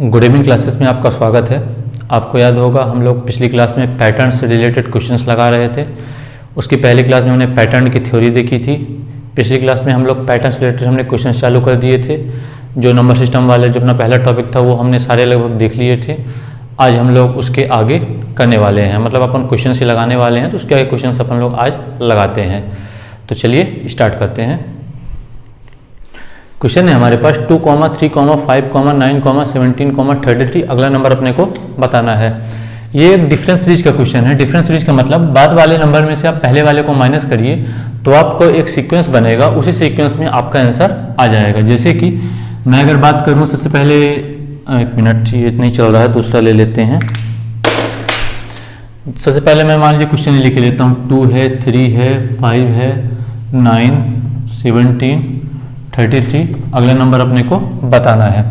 Good evening classes में आपका स्वागत है। आपको याद होगा हम लोग पिछली क्लास में पैटर्न से रिलेटेड क्वेश्चंस लगा रहे थे। उसकी पहली क्लास में हमने पैटर्न की थ्योरी देखी थी। पिछली क्लास में हम लोग पैटर्न से रिलेटेड हमने क्वेश्चंस चालू कर दिए थे। जो नंबर सिस्टम वाले जो अपना पहला टॉपिक था वो हमने सारे लगभग देख लिए थे। आज हम लोग उसके आगे करने वाले हैं, मतलब अपन क्वेश्चन ही लगाने वाले हैं, तो उसके आगे क्वेश्चन अपन लोग आज लगाते हैं। तो चलिए स्टार्ट करते हैं। क्वेश्चन है हमारे पास 2, 3, 5, 9, 17, 33। अगला नंबर अपने को बताना है। ये एक डिफरेंस सीरीज का क्वेश्चन है। डिफरेंस सीरीज का मतलब बाद वाले नंबर में से आप पहले वाले को माइनस करिए तो आपको एक सीक्वेंस बनेगा, उसी सीक्वेंस में आपका आंसर आ जाएगा। जैसे कि मैं अगर बात करूं, सबसे पहले एक मिनट, ये नहीं चल रहा है, दूसरा ले लेते हैं। सबसे पहले मैं मान लीजिए क्वेश्चन लिख लेता हूँ। 2 है, 3 है, 5 है, 9, 17, 33। अगला नंबर अपने को बताना है।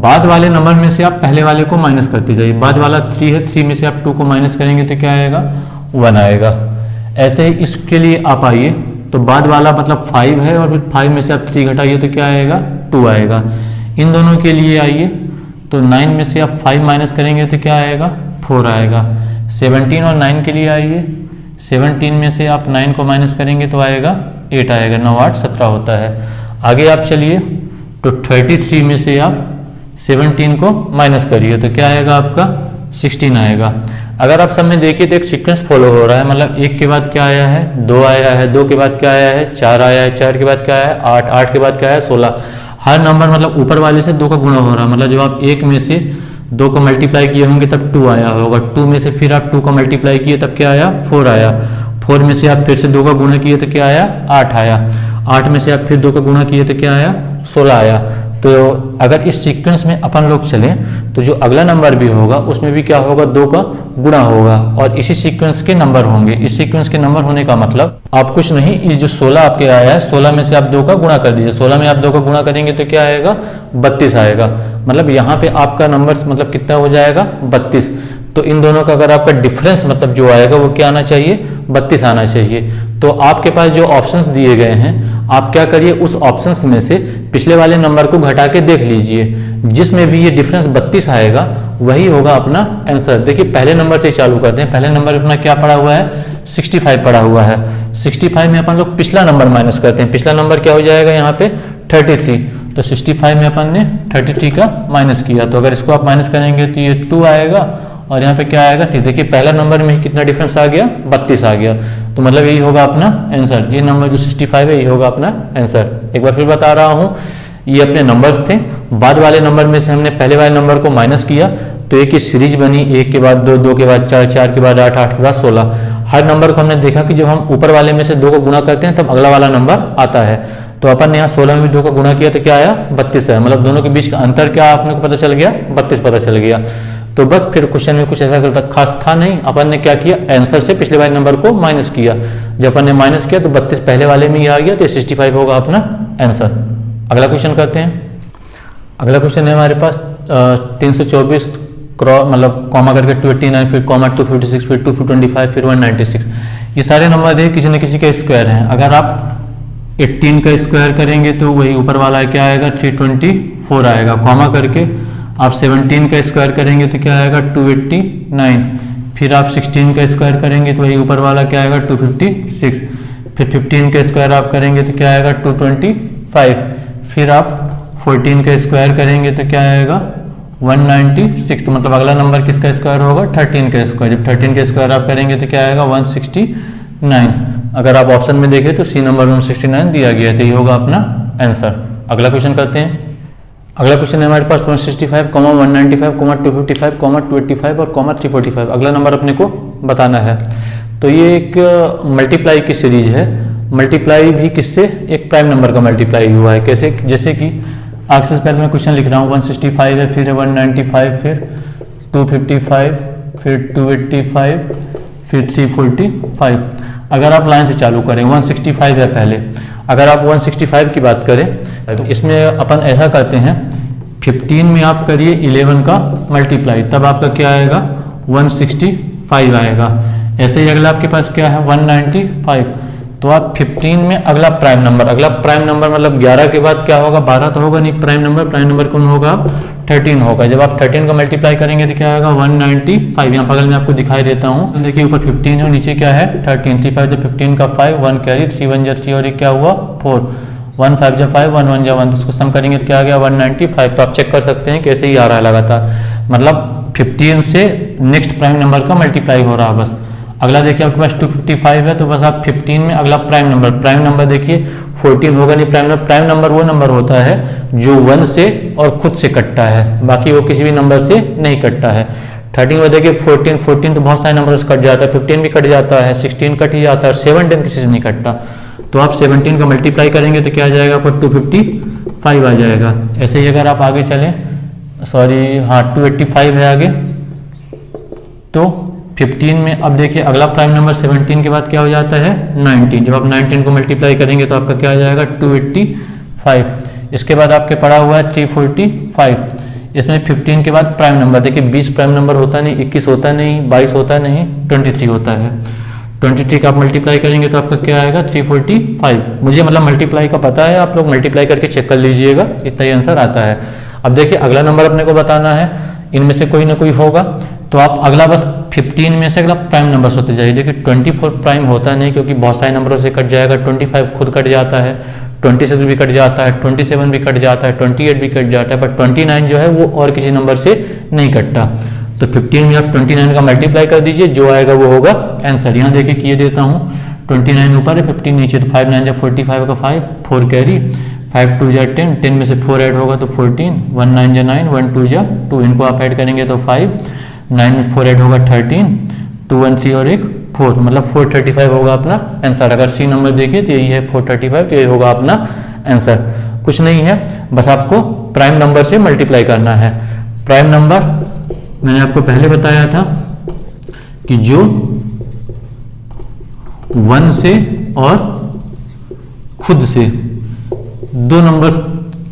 बाद वाले नंबर में से आप पहले वाले को माइनस करते जाइए। बाद वाला 3 है, 3 में से आप 2 को माइनस करेंगे तो क्या आएगा? 1 आएगा। ऐसे ही इसके लिए आप आइए तो बाद वाला मतलब 5 है और फिर 5 में से आप 3 घटाइए तो क्या आएगा? 2 आएगा। इन दोनों के लिए आइए तो 9 में से आप 5 माइनस करेंगे तो क्या आएगा? 4 आएगा। 17 और 9 के लिए आइए, 17 में से आप 9 को माइनस करेंगे तो आएगा 8 आएगा। 9, 8, 17 होता है। आगे आप चलिए तो 33 में से आप 17 को माइनस करिए तो क्या आएगा? आपका 16 आएगा। अगर आप सब में देखिए तो एक सीक्वेंस फॉलो हो रहा है, मतलब 1 के बाद क्या आया है? 2 आया है, 2 के बाद क्या आया है? 4 आया है, 4 के बाद क्या आया है? 8, 8 के बाद क्या है? 16। हर नंबर मतलब ऊपर वाले से 2 का गुणा हो रहा है, मतलब जब आप 1 में से 2 को मल्टीप्लाई किए होंगे तब 2 आया होगा। 2 में से फिर आप 2 को मल्टीप्लाई किए तब क्या आया? 4 आया। 4 में से आप फिर से 2 का गुणा किए तो क्या आया? 8 आया। 8 में से आप फिर 2 का गुणा किए तो क्या आया? 16 आया। तो अगर इस सीक्वेंस में अपन लोग चलें तो जो अगला नंबर भी होगा उसमें भी क्या होगा? 2 का गुणा होगा और इसी सीक्वेंस के नंबर होंगे। इस सीक्वेंस के नंबर होने का मतलब आप कुछ नहीं, ये जो 16 आपके आया है, 16 में से आप 2 का गुणा कर दीजिए। 16 में आप 2 का गुणा करेंगे तो क्या आएगा? 32 आएगा। मतलब यहाँ पे आपका नंबर मतलब कितना हो जाएगा? 32। तो इन दोनों का अगर आपका डिफरेंस मतलब जो आएगा वो क्या आना चाहिए? 32 आना चाहिए। तो आपके पास जो ऑप्शंस दिए गए हैं, आप क्या करिए, उस ऑप्शंस में से पिछले वाले नंबर को घटा के देख लीजिए। जिसमें भी ये डिफरेंस 32 आएगा वही होगा अपना आंसर। देखिए पहले नंबर से चालू करते हैं। पहले नंबर अपना क्या पड़ा हुआ है? 65 पड़ा हुआ है। 65 में अपन लोग पिछला नंबर माइनस करते हैं। पिछला नंबर क्या हो जाएगा यहाँ पे? 33। तो 65 में अपन ने 33 का माइनस किया, तो अगर इसको आप माइनस करेंगे तो ये 2 आएगा और यहाँ पे क्या आएगा? देखिए पहला नंबर में कितना डिफरेंस आ गया? 32 आ गया। तो मतलब यही होगा अपना आंसर। ये नंबर जो 65 है ये होगा अपना आंसर। एक बार फिर बता रहा हूँ, ये अपने नंबर्स थे। बाद वाले नंबर में से हमने पहले वाले नंबर को माइनस किया तो एक ही सीरीज बनी। 1 के बाद 2, 2 के बाद 4, 4 के बाद 8, 8 के बाद 16। हर नंबर को हमने देखा कि जब हम ऊपर वाले में से 2 को गुणा करते हैं तब अगला वाला नंबर आता है। तो अपन ने यहाँ 16 में 2 का गुणा किया तो क्या आया? 32 है। मतलब दोनों के बीच का अंतर क्या आपने को पता चल गया? 32 पता चल गया। तो बस फिर क्वेश्चन में कुछ ऐसा खास था नहीं। अपन ने क्या किया? आंसर से पिछले वाले नंबर को माइनस किया। जब अपन ने माइनस किया तो 32 पहले वाले में ही आ गया, तो 65 होगा अपना आंसर। अगला क्वेश्चन करते हैं। अगला क्वेश्चन है हमारे पास 324 मतलब कॉमा करके 289, फिर कॉमा 256, फिर 225, फिर 196। ये सारे नंबर है किसी न किसी का स्क्वायर है। अगर आप 18 का स्क्वायर करेंगे तो वही ऊपर वाला क्या आएगा? 324 आएगा। कॉमा करके आप 17 का स्क्वायर करेंगे तो क्या आएगा? 289। फिर आप 16 का स्क्वायर करेंगे तो वही ऊपर वाला क्या आएगा? 256। फिर 15 का स्क्वायर आप करेंगे तो क्या आएगा? 225। फिर आप 14 का स्क्वायर करेंगे तो क्या आएगा? 196। तो मतलब अगला नंबर किसका स्क्वायर होगा? 13 का स्क्वायर। जब 13 का स्क्वायर आप करेंगे तो क्या आएगा? 169। अगर आप ऑप्शन में देखें तो सी नंबर 169 दिया गया है, तो ये होगा अपना आंसर। अगला क्वेश्चन करते हैं। अगला क्वेश्चन है हमारे पास 165, 195, 255, 285 और 345। अगला नंबर अपने को बताना है। तो ये एक मल्टीप्लाई की सीरीज है। मल्टीप्लाई भी किससे? एक प्राइम नंबर का मल्टीप्लाई हुआ है। कैसे? जैसे कि आगे से पहले मैं क्वेश्चन लिख रहा हूँ। 165 है, फिर 195, फिर 255, फिर 285, फिर 345। अगर आप लाइन से चालू करें, 165 है पहले। अगर आप 165 की बात करें तो इसमें अपन ऐसा करते हैं, 15 में आप करिए 11 का मल्टीप्लाई, तब आपका क्या आएगा? 165 आएगा। ऐसे ही अगला आपके पास क्या है? 195। तो आप 15 में अगला प्राइम नंबर मतलब 11 के बाद क्या होगा? 12 तो होगा नहीं प्राइम नंबर कौन होगा? 13 होगा। जब आप 13 को मल्टीप्लाई करेंगे तो क्या आएगा 195। यहाँ बगल में आपको दिखाई देता हूँ, तो देखिए ऊपर 15 है और नीचे क्या है 13। 3 5 जब 15 का 5, 1 कैरी, 3 1 जा 3 और ये क्या हुआ 4, 1 5 जा 5, 1 1 जा 1, तो इसको सम करेंगे तो क्या आ गया 195। तो आप चेक कर सकते हैं कैसे ही आ रहा है लगातार, मतलब 15 से नेक्स्ट प्राइम नंबर का मल्टीप्लाई हो रहा है बस। अगला देखिए आपके पास 255 है, तो बस आप 15 में अगला प्राइम नंबर देखिए 14 होगा नहीं। प्राइम नंबर वो नंबर होता है जो 1 से और खुद से कटता है, बाकी वो किसी भी नंबर से नहीं कटता है। 13 में देखिए 14 तो बहुत सारे नंबर से कट जाता है, 15 भी कट जाता है, 16 कट ही जाता है, 17 किसी से नहीं कटता। तो आप 17 का मल्टीप्लाई करेंगे तो क्या आ जाएगा आपको 255 आ जाएगा। ऐसे ही अगर आप आगे चलें, सॉरी हाँ 285 है आगे, तो 15 में अब देखिए अगला प्राइम नंबर 17 के बाद क्या हो जाता है 19। जब आप 19 को मल्टीप्लाई करेंगे तो आपका क्या आ जाएगा 285। इसके बाद आपके पड़ा हुआ है 345। इसमें 15 के बाद प्राइम नंबर देखिए 20 प्राइम नंबर होता नहीं, 21 होता नहीं, 22 होता नहीं, 23 होता है। 23 का आप मल्टीप्लाई करेंगे तो आपका क्या आएगा 345। मुझे मतलब मल्टीप्लाई का पता है, आप लोग मल्टीप्लाई करके चेक कर लीजिएगा, इतना ही आंसर आता है। अब देखिए अगला नंबर अपने को बताना है, इनमें से कोई ना कोई होगा, तो आप अगला बस 15 में से अगला प्राइम नंबर होते जाइए। देखिए 24 प्राइम होता नहीं क्योंकि बहुत सारे नंबरों से कट जाएगा, 25 खुद कट जाता है, 26 भी कट जाता है, 27 भी कट जाता है, 28 भी कट जाता है, पर 29 जो है वो और किसी नंबर से नहीं कटता। तो 15 में आप 29 का मल्टीप्लाई कर दीजिए, जो आएगा वो होगा आंसर। यहाँ देखिए किए देता हूँ, 29 ऊपर है 15 नीचे, तो 5 9 45 का 5, 4 कैरी, 5 2 जा 10, 10 में से 4 ऐड होगा तो 14, 1 9 जा 9, 1 2 जा 2, इनको आप ऐड करेंगे तो 5, 9 में 4 ऐड होगा 13, 2 1 3 और एक 4, मतलब 435 होगा अपना आंसर। अगर सी नंबर देखिए तो यही है 435, तो यही होगा अपना आंसर। कुछ नहीं है, बस आपको प्राइम नंबर से मल्टीप्लाई करना है। प्राइम नंबर मैंने आपको पहले बताया था कि जो 1 से और खुद से दो नंबर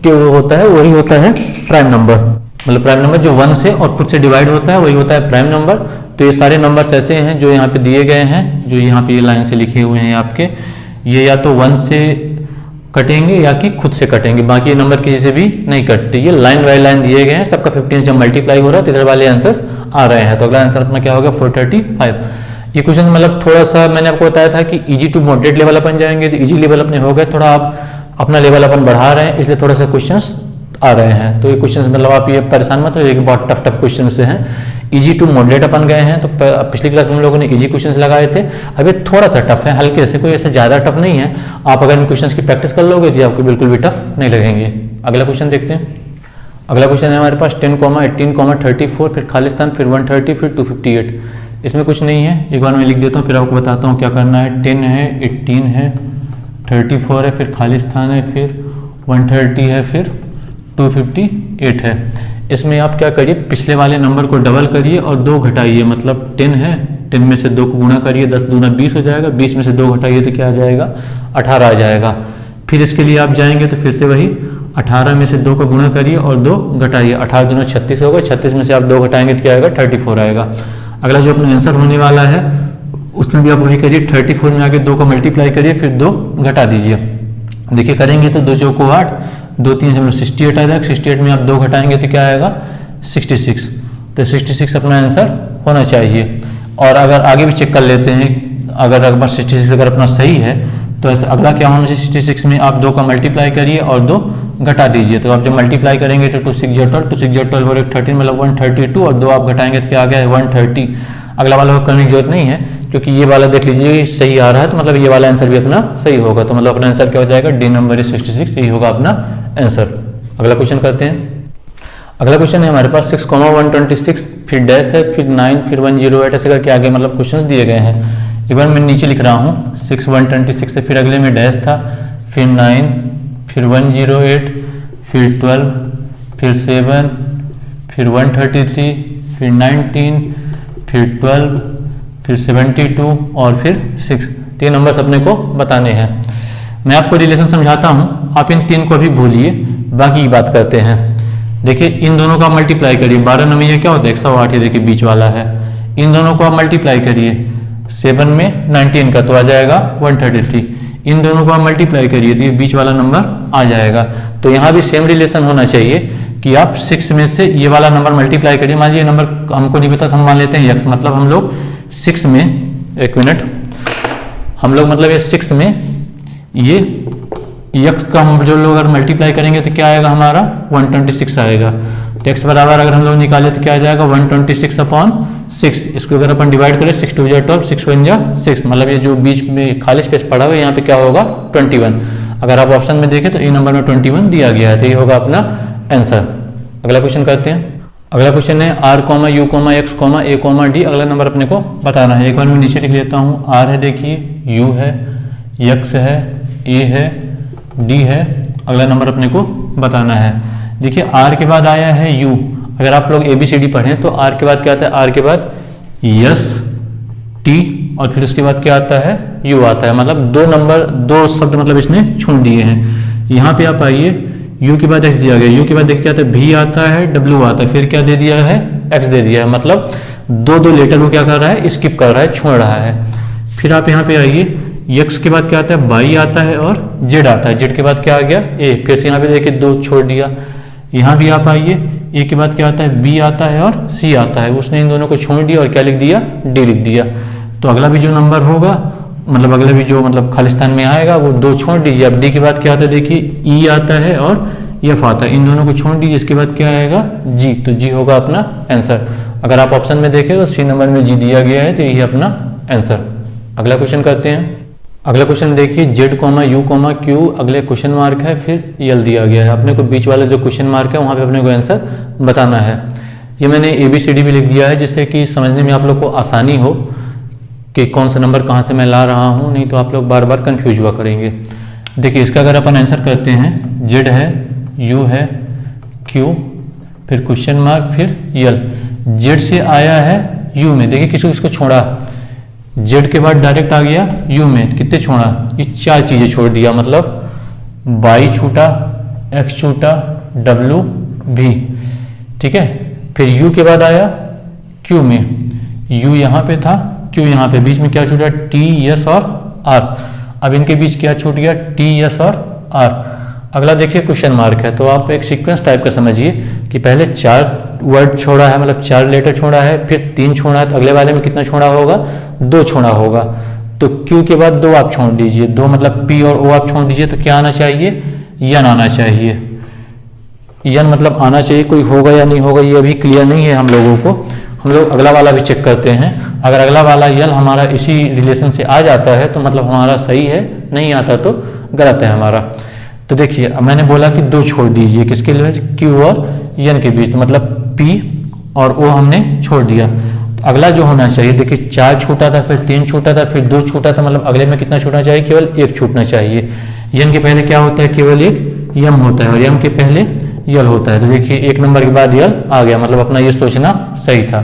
के होता है वही होता है प्राइम नंबर। मतलब प्राइम नंबर जो 1 से और खुद से डिवाइड होता है वही होता है प्राइम नंबर। तो ये सारे नंबर्स ऐसे हैं जो यहाँ पे दिए गए हैं, जो यहाँ पे ये लाइन से लिखे हुए हैं आपके, ये या तो 1 से कटेंगे या कि खुद से कटेंगे, बाकी ये नंबर किसी से भी नहीं कटते। ये लाइन बाय लाइन दिए गए हैं, सबका 15 जब मल्टीप्लाई हो रहा है तो इधर वाले आंसर्स आ रहे हैं। तो अगला आंसर अपना क्या होगा 435। ये क्वेश्चन मतलब थोड़ा सा मैंने आपको बताया था कि इजी टू मॉडरेट लेवल अपन जाएंगे, तो इजी लेवल अपने हो गए, थोड़ा आप अपना लेवल अपन बढ़ा रहे हैं, इसलिए थोड़ा सा क्वेश्चंस आ रहे हैं। तो ये क्वेश्चंस मतलब आप ये परेशान मत होइए कि बहुत टफ क्वेश्चन से हैं, इजी टू मॉडरेट अपन गए हैं। तो पिछली क्लास में हम लोगों ने इजी क्वेश्चंस लगाए थे, अभी थोड़ा सा टफ है, हल्के से, कोई ऐसे ज़्यादा टफ नहीं है। आप अगर इन क्वेश्चंस की प्रैक्टिस कर लोगे तो आपको बिल्कुल भी टफ नहीं लगेंगे। अगला क्वेश्चन देखते हैं। अगला क्वेश्चन है हमारे पास 10, 18, 34, फिर खाली स्थान, फिर 130, फिर 258। इसमें कुछ नहीं है, एक बार मैं लिख देता हूँ फिर आपको बताता हूँ क्या करना है। 10 है, 18 है, 34 है, फिर खाली स्थान है, फिर 130 है, फिर 258 है। इसमें आप क्या करिए, पिछले वाले नंबर को डबल करिए और 2 घटाइए, मतलब 10 है, 10 में से 2 को गुणा करिए, 10 दूना 20 हो जाएगा, 20 में से 2 घटाइए तो क्या आ जाएगा 18 आ जाएगा। फिर इसके लिए आप जाएंगे तो फिर से वही 18 में से 2 का गुणा करिए और 2 घटाइए, 18 दूना 36 होगा, 36 में से आप 2 घटाएंगे तो क्या आएगा 34 आएगा। अगला जो अपना आंसर होने वाला है उसमें भी आप वही करिए, 34 में आगे 2 का मल्टीप्लाई करिए, फिर 2 घटा दीजिए। देखिए करेंगे तो 2 चौको 8, 2 3 से 68 आ जाएगा, 68 में आप 2 घटाएंगे तो क्या आएगा 66। तो 66 अपना आंसर होना चाहिए। और अगर आगे भी चेक कर लेते हैं, अगर 66 अगर अपना सही है तो अगला क्या होना चाहिए, 66 में आप 2 का मल्टीप्लाई करिए और 2 घटा दीजिए। तो आप जब मल्टीप्लाई करेंगे तो 2 6 जा 12, 2 6 जा 12 और 13 मतलब 132, और 2 आप घटाएंगे तो क्या आ गया है 130। अगला वाला को करने की जरूरत नहीं है क्योंकि ये वाला देख लीजिए सही आ रहा है, तो मतलब ये वाला आंसर भी अपना सही होगा। तो मतलब अपना आंसर क्या हो जाएगा, डी नंबर इज 66, यही होगा अपना आंसर। अगला क्वेश्चन करते हैं। अगला क्वेश्चन है हमारे पास 6, 126, फिर डैश है, फिर 9, फिर 108, ऐसे करके आगे मतलब क्वेश्चन दिए गए हैं। एक बार मैं नीचे लिख रहा हूँ, 6 126 से फिर अगले में डैश था, फिर 9, फिर 108, फिर 12, फिर 7, फिर 133, फिर 19, फिर 12, फिर 72 और फिर 6। 3 नंबर्स अपने को बताने हैं। मैं आपको रिलेशन समझाता हूँ, आप इन 3 को भी भूलिए, बाकी की बात करते हैं। देखिए इन दोनों का मल्टीप्लाई करिए, 12 नंबर क्या होता है 108, ये देखिए बीच वाला है। इन दोनों को आप मल्टीप्लाई करिए, 7 में 19 का तो आ जाएगा 133। इन दोनों को आप मल्टीप्लाई करिए तो ये बीच वाला नंबर आ जाएगा। तो यहाँ भी सेम रिलेशन होना चाहिए कि आप 6 में से ये वाला नंबर मल्टीप्लाई करिए। मान लीजिए नंबर हमको नहीं पता तो हम मान लेते हैं x, मतलब हम लोग 6 में, एक मिनट, हम लोग मतलब ये 6 में ये x का हम जो लोग अगर मल्टीप्लाई करेंगे तो क्या आएगा हमारा 126 आएगा। तो x बराबर अगर हम लोग निकाले तो क्या आ जाएगा 126/6। इसको अगर अपन डिवाइड करें 6 2 12, 6 1 6, मतलब ये जो बीच में खाली स्पेस पड़ा हुआ है यहाँ पे क्या होगा 21। अगर आप ऑप्शन में देखें तो ए नंबर में 21 दिया गया है, तो ये होगा अपना आंसर। अगला क्वेश्चन करते हैं। अगला क्वेश्चन है r, u, x, a, d। अगला नंबर अपने को बताना है। एक बार मैं नीचे लिख लेता हूँ। r है, देखिए u है, x है, a है, d है। अगला नंबर अपने को बताना है। देखिए r के बाद आया है u। अगर आप लोग ABCD पढ़ें तो r के बाद क्या आता है, r के बाद यस, t और फिर उसके बाद क्या आता है u आता है। मतलब दो शब्द मतलब इसने छोड़ दिए हैं। यहाँ पे आप आइए, u के बाद x दिया गया, u के बाद देखिए क्या आता है v आता है, w आता है, फिर क्या दे दिया है x दे दिया है। मतलब दो लेटर वो क्या कर रहा है, स्किप कर रहा है, छोड़ रहा है। फिर आप यहाँ पे आइए, x के बाद क्या आता है y आता है और z आता है, z के बाद क्या आ गया a, फिर से यहाँ पे देखिए 2 छोड़ दिया। यहाँ भी आप आइए, a के बाद क्या आता है b आता है और c आता है, उसने इन दोनों को छोड़ दिया और क्या लिख दिया d लिख दिया। तो अगला भी जो नंबर होगा, मतलब अगला भी जो मतलब खालिस्तान में आएगा वो 2 छोड़ दीजिए। अब d के बाद क्या आता है, देखिए e आता है और f आता है, इन दोनों को छोड़ दीजिए। इसके बाद क्या आएगा g, तो g होगा अपना आंसर। अगर आप ऑप्शन में देखें तो c नंबर में g दिया गया है, तो यही अपना आंसर। अगला क्वेश्चन करते हैं। अगला क्वेश्चन देखिए, z, u, q, अगले क्वेश्चन मार्क है, फिर यल दिया गया है। अपने को बीच वाला जो क्वेश्चन मार्क है वहाँ पे अपने को आंसर बताना है। ये मैंने ABCD भी लिख दिया है जिससे कि समझने में आप लोग को आसानी हो कि कौन सा नंबर कहाँ से मैं ला रहा हूँ, नहीं तो आप लोग बार बार कंफ्यूज हुआ करेंगे। देखिए इसका अगर अपन आंसर करते हैं, z है, u है, q, फिर क्वेश्चन मार्क, फिर यल। z से आया है u में, देखिए किसको छोड़ा, z के बाद डायरेक्ट आ गया u में, कितने छोड़ा, ये 4 चीजें छोड़ दिया, मतलब y छूटा, x छूटा, w भी, ठीक है। फिर u के बाद आया q में, u यहाँ पे था, q यहाँ पे, बीच में क्या छूटा t, s और r। अब इनके बीच क्या छूट गया t, s और r। अगला देखिए क्वेश्चन मार्क है, तो आप एक सीक्वेंस टाइप का समझिए कि पहले 4 वर्ड छोड़ा है, मतलब 4 लेटर छोड़ा है, फिर 3 छोड़ा है, तो अगले वाले में कितना छोड़ा होगा 2 छोड़ा होगा। तो Q के बाद 2 आप छोड़ दीजिए, 2 मतलब P और O आप छोड़ दीजिए, तो क्या आना चाहिए, यन आना चाहिए। यन मतलब आना चाहिए, कोई होगा या नहीं होगा ये अभी क्लियर नहीं है हम लोगों को। हम लोग अगला वाला भी चेक करते हैं। अगर अगला वाला यल हमारा इसी रिलेशन से आ जाता है तो मतलब हमारा सही है, नहीं आता तो गलत है हमारा। तो देखिए अब मैंने बोला कि 2 छोड़ दीजिए, किसके लिए, Q और यन के बीच, तो मतलब P और O हमने छोड़ दिया। तो अगला जो होना चाहिए, देखिए 4 छूटा था, फिर 3 छूटा था, फिर 2 छूटा था, मतलब अगले में कितना छूटना चाहिए, केवल 1 छूटना चाहिए। यन के पहले क्या होता है, केवल एक यम होता है, और यम के पहले यल होता है। तो देखिए 1 नंबर के बाद यल आ गया, मतलब अपना ये सोचना सही था।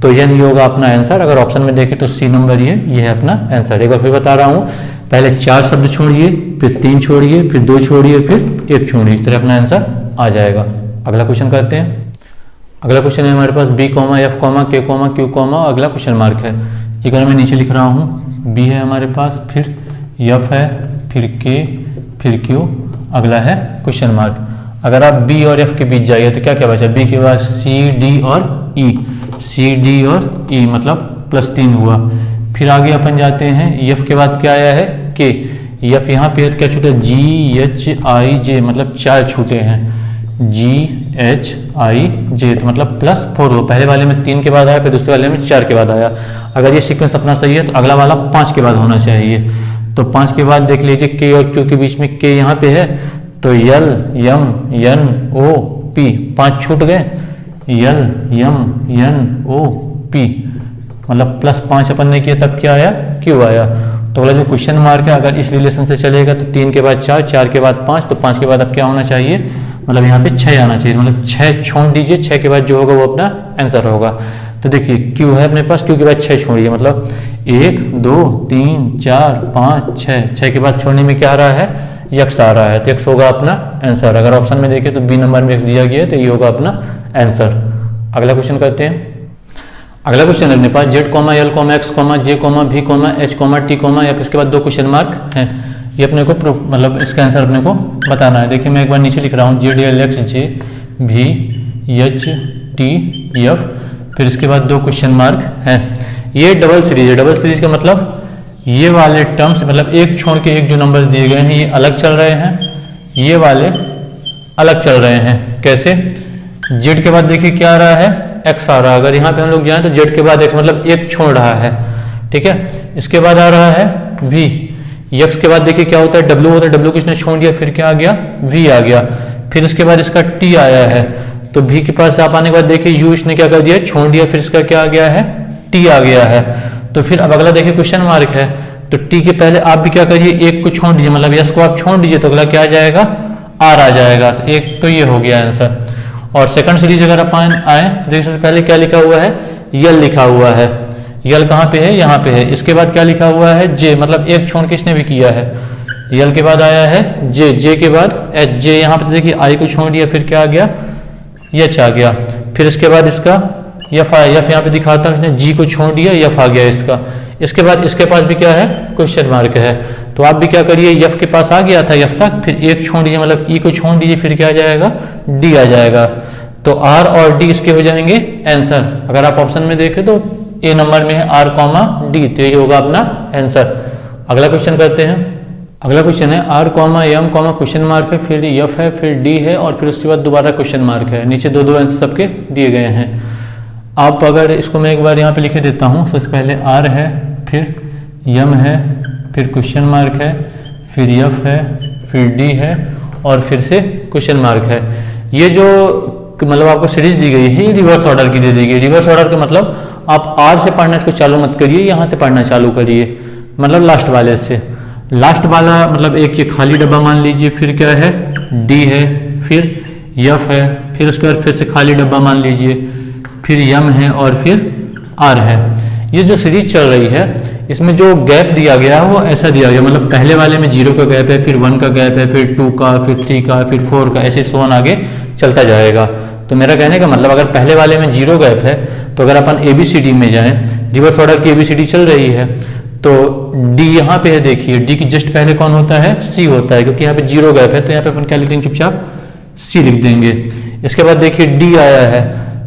तो यन ये होगा अपना आंसर। अगर ऑप्शन में देखें तो C नंबर ये है अपना आंसर। एक बार फिर बता रहा हूँ, पहले 4 शब्द छोड़िए, फिर 3 छोड़िए, फिर 2 छोड़िए, फिर 1 छोड़िए, इस तरह अपना आंसर आ जाएगा। अगला क्वेश्चन करते हैं। अगला क्वेश्चन है हमारे पास B, F, K, Q, अगला क्वेश्चन मार्क है। एक बार मैं नीचे लिख रहा हूँ, B है हमारे पास, फिर F है, फिर K, फिर Q, अगला है क्वेश्चन मार्क। अगर आप B और F के बीच जाइए तो क्या क्या बचा, B के बाद C, D और E, C, D और E, मतलब +3 हुआ। फिर आगे अपन जाते हैं, F के बाद क्या आया है K, F यहाँ पे क्या छूटा, G, H, I, J, मतलब 4 छूटे हैं, G, H, I, J, तो मतलब +4 हो। पहले वाले में 3 के बाद आया, फिर दूसरे वाले में 4 के बाद आया। अगर ये सीक्वेंस अपना सही है तो अगला वाला 5 के बाद होना चाहिए। तो 5 के बाद देख लीजिए K और Q के बीच में K यहाँ पे है, तो यल, यम, यन, ओ, पी, 5 छूट गए, यल, यम, यन, ओ, पी, मतलब +5 अपन ने किया, तब क्या आया, Q आया। तो अगला जो क्वेश्चन मार्क है, अगर इस रिलेशन से चलेगा तो 3 के बाद 4, 4 के बाद 5, तो 5 के बाद अब क्या होना चाहिए, मतलब यहाँ पे 6 आना चाहिए, मतलब 6 छोड़ दीजिए, 6 के बाद जो होगा वो अपना आंसर होगा। तो देखिए Q है अपने पास, Q के बाद 6 छोड़िए, मतलब 1, 2, 3, 4, 5, 6 के बाद छोड़ने में क्या आ रहा है, x आ रहा है, तो x होगा अपना आंसर। अगर ऑप्शन में देखें तो B नंबर में x दिया गया है, तो ये होगा अपना आंसर। अगला क्वेश्चन करते हैं। अगला क्वेश्चन है अपने पास Z, L, X, J, V, H, T, या इसके बाद 2 क्वेश्चन मार्क हैं। ये अपने को मतलब इसका आंसर अपने को बताना है। देखिए मैं एक बार नीचे लिख रहा हूँ, Z, L, X, J, V H T F, फिर इसके बाद 2 क्वेश्चन मार्क हैं। ये डबल सीरीज है। डबल सीरीज का मतलब ये वाले टर्म्स मतलब एक छोड़ के एक जो नंबर्स दिए गए हैं ये अलग चल रहे हैं, ये वाले अलग चल रहे हैं। कैसे? Z के बाद देखिए क्या आ रहा है, X आ रहा है। अगर यहाँ पे हम लोग जाएं तो Z के बाद X मतलब एक छोड़ रहा है, ठीक है। इसके बाद आ रहा है V, X के बाद देखिए क्या होता है, W होता है, W किसने छोड़ दिया, फिर क्या आ गया, V आ गया। फिर इसके बाद इसका T आया है, तो V के पास आप आने के बाद देखिए U इसने क्या कर दिया, छोड़ दिया, फिर इसका क्या आ गया है, T आ गया है। तो फिर अब अगला देखिए क्वेश्चन मार्क है, तो T के पहले आप भी क्या करिए, एक को छोड़ दीजिए, मतलब S को आप छोड़ दीजिए तो अगला क्या आ जाएगा, R आ जाएगा। तो एक तो ये हो गया आंसर। और सेकंड सीरीज अगर अपन आए तो देखिए सबसे पहले क्या लिखा हुआ है, यल लिखा हुआ है। यल कहाँ पे है, यहाँ पे है। इसके बाद क्या लिखा हुआ है, जे, मतलब एक छोड़ किसने भी किया है। यल के बाद आया है जे, जे के बाद एच, जे यहाँ पे देखिए आई को छोड़ दिया, फिर क्या आ गया, एच आ गया। फिर इसके बाद इसका यफ आया, यफ यहाँ पे दिखाता है, इसने जी को छोड़ दिया, यफ आ गया इसका। इसके बाद इसके पास भी क्या है, क्वेश्चन मार्क है। तो आप भी क्या करिए, यफ के पास आ गया था यफ तक, फिर एक छोड़ दीजिए, मतलब ई को छोड़ दीजिए, फिर क्या आ जाएगा, डी आ जाएगा। तो आर और डी इसके हो जाएंगे आंसर। अगर आप ऑप्शन में देखें तो ए नंबर में है आर कॉमा डी, तो ये होगा अपना आंसर। अगला क्वेश्चन करते हैं। अगला क्वेश्चन है R comma M comma question mark है, फिर एफ है, फिर डी है, और फिर उसके बाद दोबारा क्वेश्चन मार्क है। नीचे दो दो आंसर सबके दिए गए हैं। आप अगर इसको मैं एक बार यहाँ पे लिखे देता हूँ। सबसे पहले आर है, फिर यम है, फिर क्वेश्चन मार्क है, फिर एफ है, फिर डी है, और फिर से क्वेश्चन मार्क है। ये जो मतलब आपको सीरीज दी गई है ये रिवर्स ऑर्डर की दे दी गई। रिवर्स ऑर्डर का मतलब आप आर से पढ़ना इसको चालू मत करिए, यहाँ से पढ़ना चालू करिए, मतलब लास्ट वाले से। लास्ट वाला मतलब एक ये खाली डब्बा मान लीजिए, फिर क्या है, डी है, फिर यफ है, फिर उसके बाद फिर से खाली डब्बा मान लीजिए, फिर यम है, और फिर आर है। ये जो सीरीज चल रही है इसमें जो गैप दिया गया है वो ऐसा दिया गया, मतलब पहले वाले में 0 का गैप है, फिर 1 का गैप है, फिर 2 का, फिर 3 का, फिर 4 का, ऐसे सोन आगे चलता जाएगा। तो मेरा कहने का मतलब अगर पहले वाले में 0 गैप है तो अगर अपन ABCD में जाएं, रिवर्स ऑर्डर की ABCD चल रही है, तो D यहाँ पे है, देखिए D की जस्ट पहले कौन होता है, C होता है, क्योंकि यहाँ पे 0 गैप है, तो यहाँ पे अपन क्या लिख देंगे, चुपचाप C लिख देंगे। इसके बाद देखिए D आया है,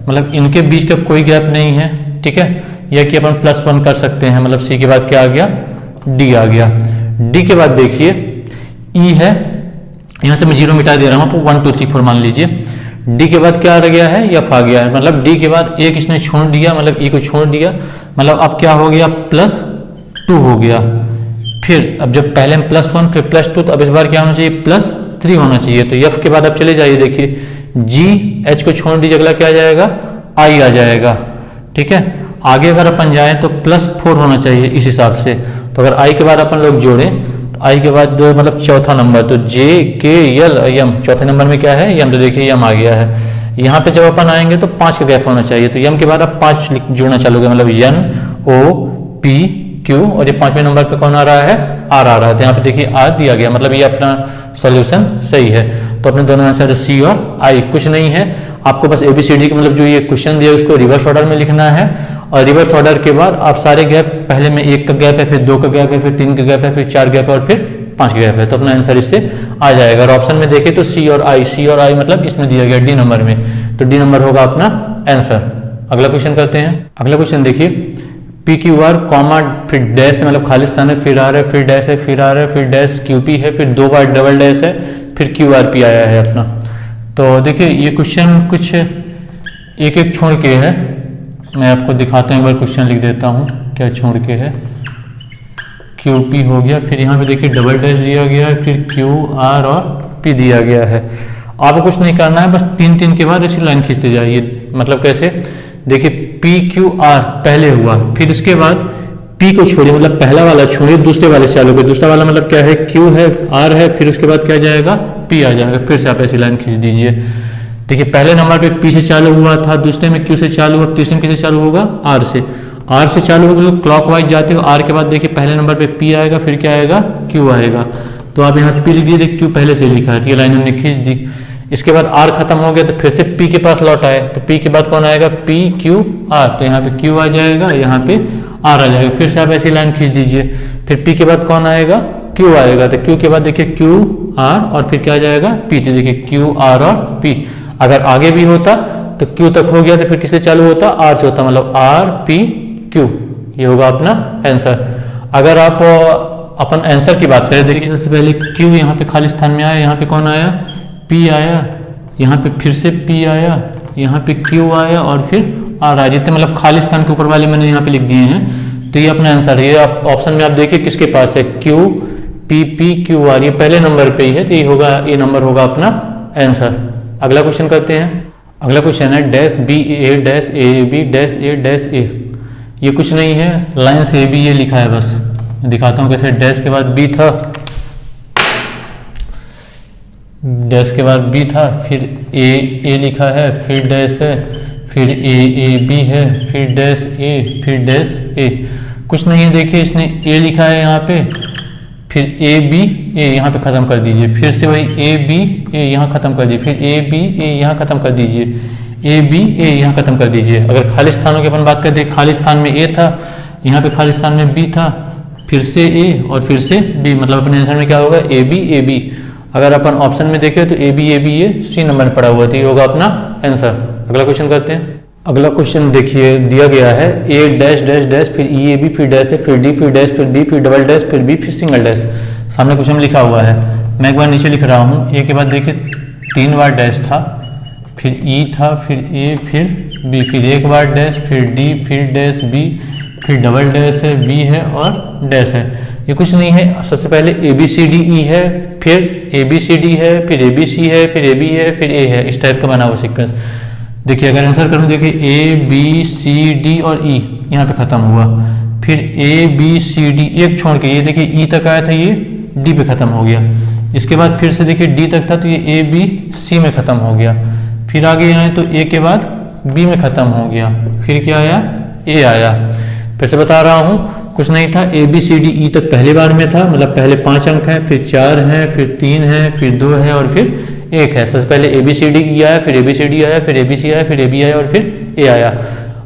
मतलब इनके बीच का कोई गैप नहीं है, ठीक है, या कि अपन +1 कर सकते हैं, मतलब C के बाद क्या आ गया, D आ गया। D के बाद देखिए E है, यहाँ से मैं 0 मिटा दे रहा हूँ, 1 2 3 4 मान लीजिए। D के बाद क्या आ गया है, यफ आ गया है, मतलब D के बाद एक इसने छोड़ दिया, मतलब E को छोड़ दिया, मतलब अब क्या हो गया, +2 हो गया। फिर अब जब पहले में +1 फिर +2, तो अब इस बार क्या होना चाहिए, +3 होना चाहिए। तो यफ के बाद अब चले जाइए, देखिए जी एच को छोड़ दीजिए, अगला क्या आ जाएगा, आई आ जाएगा, ठीक है। आगे अगर अपन जाएं तो +4 होना चाहिए इस हिसाब से। तो अगर आई के बाद अपन लोग जोड़ें तो आई के बाद मतलब चौथा नंबर, तो जे के यल यम, चौथे नंबर में क्या है, यम, तो देखिए यम आ गया है। यहाँ पे जब अपन आएंगे तो 5 का गैप होना चाहिए, तो यम के बाद अब 5 जोड़ना चालू होगा, मतलब एन ओ पी क्यू, और ये 5वें नंबर पे कौन आ रहा है, आर आ रहा है। तो यहाँ पे देखिए आर दिया गया, मतलब ये अपना सॉल्यूशन सही है। तो अपने दोनों आंसर सी और आई, कुछ नहीं है। आपको बस ABCD का मतलब जो ये क्वेश्चन दिया उसको रिवर्स ऑर्डर में लिखना है, और रिवर्स ऑर्डर के बाद आप सारे गैप, पहले में 1 का गैप है, फिर 2 का गैप है, फिर 3 का गैप है, फिर 4 गैप है, और फिर 5 का गैप है, तो अपना आंसर इससे आ जाएगा। और ऑप्शन में देखें तो सी और आई मतलब इसमें दिया गया D नंबर में, तो D नंबर होगा अपना आंसर। अगला क्वेश्चन करते हैं। अगला क्वेश्चन देखिए, PQR कॉमा फिर डैश है, मतलब खाली स्थान है, फिर आर है, फिर डैश है, फिर आर है, फिर डैश QP है, फिर 2 बार डबल डैश है, फिर QRP आया है अपना। तो देखिए ये क्वेश्चन कुछ एक एक छोड़ के है, मैं आपको दिखाता हूँ, एक बार क्वेश्चन लिख देता हूँ क्या छोड़ के है। QP हो गया, फिर यहाँ पे देखिए डबल डैश दिया गया है, फिर QR और P दिया गया है। आपको कुछ नहीं करना है, बस 3 के बाद ऐसी लाइन खींचते जाइए। मतलब कैसे, देखिए PQR पहले हुआ, फिर इसके बाद P को छोड़िए, मतलब पहला वाला छोड़िए, दूसरे वाले से चालू करिए। दूसरा वाला मतलब क्या है, Q है, R है, फिर उसके बाद क्या जाएगा, P आ जाएगा। फिर से आप ऐसी लाइन खींच दीजिए। देखिए पहले नंबर पे P से चालू हुआ था, दूसरे में Q से चालू हुआ, तीसरे में किससे चालू होगा, R से। R से चालू होगा, क्लॉकवाइज जाते हो। R के बाद देखिए पहले नंबर पे P आएगा, फिर क्या आएगा, Q आएगा। तो आप यहाँ P लिख दीजिए, Q पहले से लिखा है, ठीक है, लाइन हमने खींच दी। इसके बाद R खत्म हो गया तो फिर से P के पास लौट आए, तो P के बाद कौन आएगा, P Q R, तो यहाँ पे Q आ जाएगा, यहाँ पे R आ जाएगा। फिर से आप ऐसी लाइन खींच दीजिए। फिर P के बाद कौन आएगा, Q आएगा, तो Q के बाद देखिए Q R और फिर क्या आ जाएगा, P, तो देखिए Q R और P। अगर आगे भी होता तो Q तक हो गया तो फिर किससे चालू होता, R से होता, मतलब R P Q, ये होगा अपना आंसर। अगर आप अपन आंसर की बात करें, देखिए सबसे पहले Q यहाँ पे खाली स्थान में आया, यहाँ पे कौन आया, P आया, यहाँ पे फिर से P आया, यहाँ पे Q आया और फिर R आया, जितने मतलब खाली स्थान के ऊपर वाले मैंने यहाँ पे लिख दिए हैं। तो ये अपना आंसर है। ये आप ऑप्शन में आप देखिए किसके पास है, Q P P Q R, ये पहले नंबर पे ही है, तो ये होगा, ये नंबर होगा अपना आंसर। अगला क्वेश्चन करते हैं। अगला क्वेश्चन है dash B A dash A B dash A dash A. ये कुछ नहीं है, लाइन से ए बी ये लिखा है, बस दिखाता हूँ कैसे। डैश के बाद बी था, डैश के बाद बी था, फिर ए लिखा है, फिर डैश है, फिर ए बी है, फिर डैश ए, फिर डैश ए। कुछ नहीं है, देखिए इसने ए लिखा है यहाँ पे, फिर ए बी ए यहाँ पे ख़त्म कर दीजिए, फिर से वही ए बी ए यहाँ ख़त्म कर दीजिए, फिर ए बी ए यहाँ ख़त्म कर दीजिए, ए बी ए यहाँ ख़त्म कर दीजिए। अगर खाली स्थानों की अपन बात करते हैं, खाली स्थान में ए था, यहाँ पे खाली स्थान में बी था, फिर से ए और फिर से बी, मतलब अपने आंसर में क्या होगा, ए बी। अगर अपन ऑप्शन में देखें तो ए बी ये सी नंबर में पड़ा हुआ था, ये होगा अपना आंसर। अगला क्वेश्चन करते हैं। अगला क्वेश्चन देखिए दिया गया है, ए डैश डैश डैश, फिर ई ए बी, फिर डैश है, फिर डी, फिर डैश, फिर डी, फिर डबल डैश, फिर बी, फिर सिंगल डैश। सामने क्वेश्चन में लिखा हुआ है, मैं एक बार नीचे लिख रहा हूँ। ए के बाद देखिए 3 बार डैश था, फिर ई था, फिर ए, फिर बी, फिर एक बार डैश, फिर डी, फिर डैश बी, फिर डबल डैश है, बी है और डैश है। ये कुछ नहीं है, सबसे पहले A B C D E है, फिर ए बी सी डी है, फिर ए बी सी है, फिर ए बी है, फिर ए है, इस टाइप का बना हुआ सीक्वेंस। देखिए अगर आंसर करूँ, देखिए ए बी सी डी और ई यहाँ पे खत्म हुआ, फिर ए बी सी डी एक छोड़ के ये देखिए ई तक आया था, ये डी पे खत्म हो गया। इसके बाद फिर से देखिए डी तक था तो ये ए बी सी में खत्म हो गया, फिर आगे आए तो ए के बाद बी में खत्म हो गया, फिर क्या आया, ए आया। फिर से बता रहा हूँ, कुछ नहीं था, A B C D E तक पहली बार में था, मतलब पहले 5 अंक हैं, फिर 4 हैं, फिर 3 है, फिर 2 है और फिर 1 है। सबसे पहले A B C D E आया, फिर ए बी सी डी आया, फिर ए बी सी आया, फिर ए बी आया और फिर ए आया।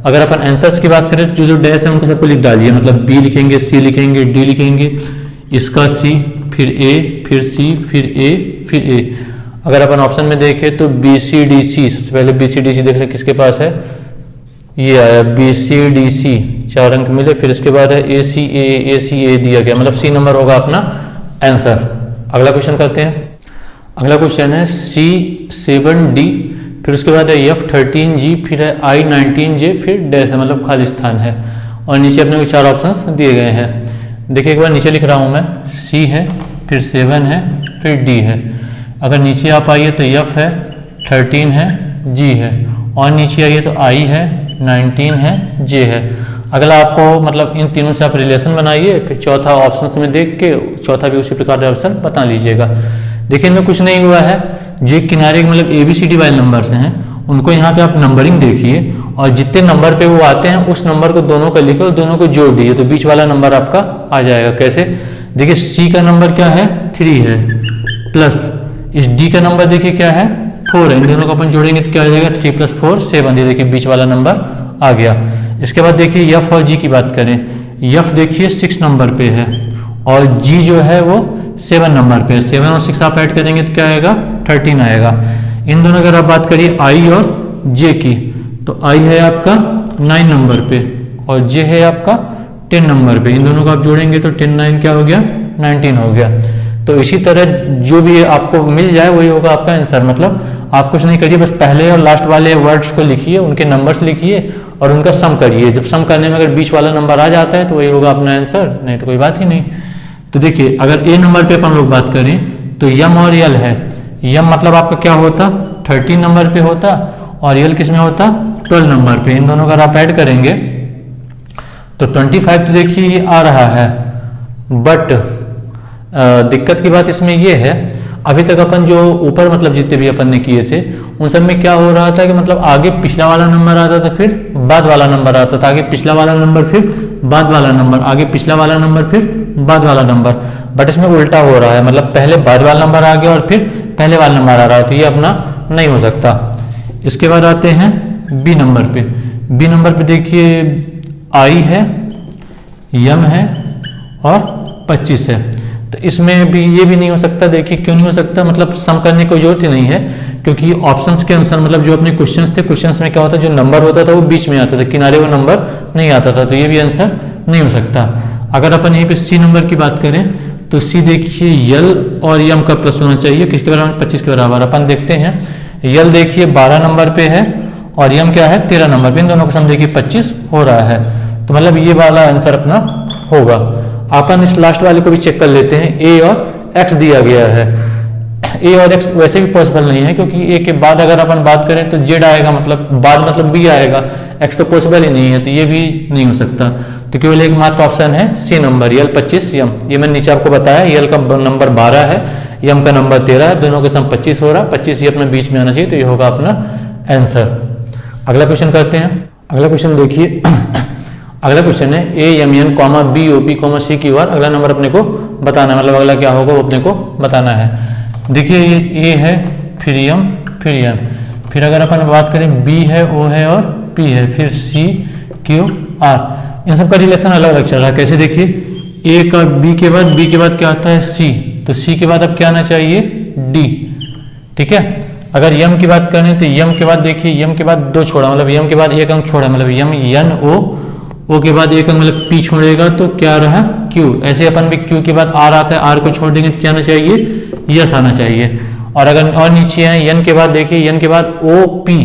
अगर अपन आंसर्स की बात करें तो जो डैश है उनको सबको लिख डालिए, मतलब बी लिखेंगे, सी लिखेंगे, डी लिखेंगे, इसका सी, फिर ए, फिर सी, फिर ए, फिर ए। अगर अपन ऑप्शन में देखें तो बी सी डी सी, सबसे पहले बी सी डी सी देख ले किसके पास है, ये आया बी सी डी सी, 4 अंक मिले, फिर इसके बाद है ए सी ए दिया गया, मतलब सी नंबर होगा अपना आंसर। अगला क्वेश्चन करते हैं। अगला क्वेश्चन है C7D, फिर उसके बाद है F13G, फिर है I19J, फिर डैश है, मतलब खाली स्थान है और नीचे अपने को 4 ऑप्शंस दिए गए हैं। देखिए एक बार नीचे लिख रहा हूँ मैं, C है, फिर 7 है, फिर D है। अगर नीचे आप आइए तो F है, 13 है, G है, और नीचे आइए तो I है, 19 है, J है। अगला आपको मतलब इन तीनों से आप रिलेशन बनाइए, फिर चौथा ऑप्शन में देख के चौथा भी उसी प्रकार का ऑप्शन बता लीजिएगा। देखिए इनमें कुछ नहीं हुआ है, जो किनारे मतलब ए बी सी डी वाले नंबर से हैं उनको यहाँ पे आप नंबरिंग देखिए और जितने नंबर पे वो आते हैं उस नंबर को दोनों का लिखे और दोनों को जोड़ दीजिए तो बीच वाला नंबर आपका आ जाएगा। कैसे, देखिए सी का नंबर क्या है, 3 है, प्लस इस डी का नंबर देखिए क्या है, 4 है, इन दोनों को अपन जोड़ेंगे तो क्या आ जाएगा, 3 + 4 7। ये देखिए बीच वाला नंबर आ गया। इसके बाद देखिए एफ और जी की बात करें, एफ देखिए 6 नंबर पे है और जी जो है वो 7 नंबर पे, 7 और 6 आप ऐड करेंगे तो क्या आएगा, 13 आएगा। इन दोनों अगर आप बात करिए आई और जे की, तो आई है आपका 9 नंबर पे और जे है आपका 10 नंबर पे। इन दोनों को आप जोड़ेंगे तो 10 9 क्या हो गया, 19 हो गया। तो इसी तरह जो भी आपको मिल जाए वही होगा आपका आंसर। मतलब आप कुछ नहीं करिए, बस पहले और लास्ट वाले वर्ड्स को लिखिए, उनके नंबर्स लिखिए और उनका सम करिए। जब सम करने में अगर बीच वाला नंबर आ जाता है तो वही होगा अपना आंसर, नहीं तो कोई बात ही नहीं। तो देखिए अगर ए नंबर पे अपन लोग बात करें तो यम और यल है। यम मतलब आपका क्या होता, 13 नंबर पे होता और यल किस में होता, 12 नंबर पे। इन दोनों का आप ऐड करेंगे तो 25 तो देखिए ये आ रहा है, बट दिक्कत की बात इसमें ये है, अभी तक अपन जो ऊपर मतलब जितने भी अपन ने किए थे उन सब में क्या हो रहा था कि मतलब आगे पिछला वाला नंबर आता था, फिर बाद वाला नंबर आता था, आगे पिछला वाला नंबर फिर बाद वाला नंबर, आगे पिछला वाला नंबर फिर बाद वाला नंबर। बट इसमें उल्टा हो रहा है, मतलब पहले बाद वाला नंबर आ गया और फिर पहले वाला नंबर आ रहा है, तो ये अपना नहीं हो सकता। इसके बाद आते हैं बी नंबर पे। बी नंबर पे देखिए आई है, यम है और 25 है, तो इसमें भी ये भी नहीं हो सकता। देखिए क्यों नहीं हो सकता, मतलब सम करने की जरूरत ही नहीं है, क्योंकि ऑप्शंस के अनुसार मतलब जो अपने क्वेश्चंस थे, क्वेश्चंस में क्या होता है, जो नंबर होता था वो बीच में आता था, किनारे वो नंबर नहीं आता था, तो ये भी आंसर नहीं हो सकता। अगर अपन यहीं पे सी नंबर की बात करें तो सी देखिए यल और यम का प्लस होना चाहिए, किसके बराबर, 25 के बराबर। अपन देखते हैं यल देखिए 12 नंबर पे है और यम क्या है 13 नंबर पे, इन दोनों को सम देखिए 25 हो रहा है, तो मतलब ये वाला आंसर अपना होगा। अपन इस लास्ट वाले को भी चेक कर लेते हैं, ए और एक्स दिया गया है। ए और एक्स वैसे भी पॉसिबल नहीं है, क्योंकि ए के बाद अगर अपन बात करें तो जेड आएगा, मतलब बाद मतलब बी आएगा, एक्स तो पॉसिबल ही नहीं है, तो ये भी नहीं हो सकता। तो केवल एक मात्र ऑप्शन है सी नंबर, यल 25 यम। ये मैंने नीचे आपको बताया, यल का नंबर 12 है, यम का नंबर 13 है, दोनों के सम 25 हो रहा है, 25 ये अपने बीच में आना चाहिए, तो ये होगा अपना आंसर। अगला क्वेश्चन करते हैं। अगला क्वेश्चन देखिए अगला क्वेश्चन है A M N comma B O P comma C Q R. अगला नंबर अपने को बताना है, मतलब अगला क्या होगा वो अपने को बताना है। देखिए ये ए है, फिर एम, फिर एन, फिर अगर अपन बात करें बी है, ओ है और पी है, फिर सी क्यू आर। इन सब का रिलेशन अलग अलग चल रहा है। कैसे देखिए, ए का बी के बाद क्या आता है सी, तो सी के बाद अब क्या आना चाहिए डी, ठीक है। अगर यम की बात करें तो यम के बाद देखिए, यम के बाद 2 छोड़ा, मतलब यम के बाद 1 अंक छोड़ा, मतलब यम एन ओ के बाद 1 अंक मतलब पी छोड़ेगा तो क्या रहा क्यू। ऐसे अपन भी क्यू के बाद आर आता है, आर को छोड़ देंगे तो क्या आना चाहिए यस आना चाहिए। और अगर और नीचे है एन के बाद देखिए, एन के बाद ओ पी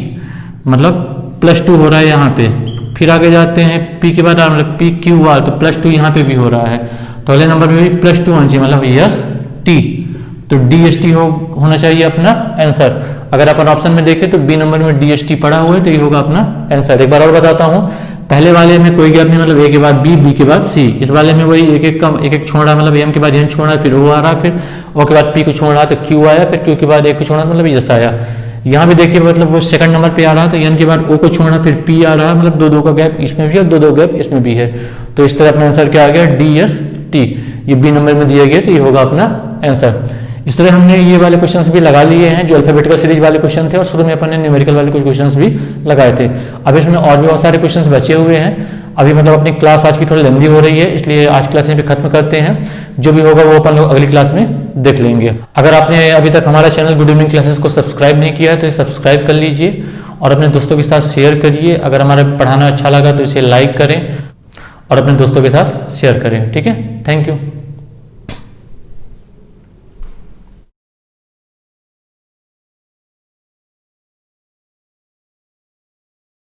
मतलब +2 हो रहा है यहाँ पे, फिर आगे जाते हैं पी के बाद आर मतलब पी क्यू आर, तो +2 यहाँ पे भी हो रहा है, तो अगले नंबर पे भी +2 होना चाहिए, मतलब यस टी, तो डी एस टी होना चाहिए अपना आंसर। अगर अपन ऑप्शन में देखें तो बी नंबर में डी एस टी पड़ा हुआ है, तो ये होगा अपना आंसर। एक बार और बताता हूँ, पहले वाले में कोई गैप नहीं, मतलब ए के बाद बी, बी के बाद सी। इस वाले में वही एक एक छोड़ा, मतलब एम के बाद एन छोड़ा, फिर ओ आ रहा, फिर ओ के बाद पी को छोड़ा तो क्यू आया, फिर क्यू के बाद ए को छोड़ा मतलब यस आया। यहाँ भी देखिए मतलब वो सेकंड नंबर पे आ रहा, तो एन के बाद ओ को छोड़ा, फिर पी आ रहा, मतलब 2-2 का गैप इसमें भी है, 2-2 गैप इसमें भी है, तो इस तरह अपना आंसर क्या आ गया डी एस टी। ये बी नंबर में दिया गया, तो ये होगा अपना आंसर। इस तरह हमने ये वाले क्वेश्चंस भी लगा लिए हैं जो अल्फाबेटिकल सीरीज वाले क्वेश्चन थे, और शुरू में अपन ने न्यूमेरिकल वाले कुछ क्वेश्चंस भी लगाए थे। अब इसमें और भी बहुत सारे क्वेश्चंस बचे हुए हैं। अभी मतलब अपनी क्लास आज की थोड़ी लंबी हो रही है, इसलिए आज क्लास में भी खत्म करते हैं, जो भी होगा वो अपन लोग अगली क्लास में देख लेंगे। अगर आपने अभी तक हमारा चैनल गुड इवनिंग क्लासेस को सब्सक्राइब नहीं किया है तो सब्सक्राइब कर लीजिए और अपने दोस्तों के साथ शेयर करिए। अगर हमारा पढ़ाना अच्छा लगा तो इसे लाइक करें और अपने दोस्तों के साथ शेयर करें, ठीक है। Thank you.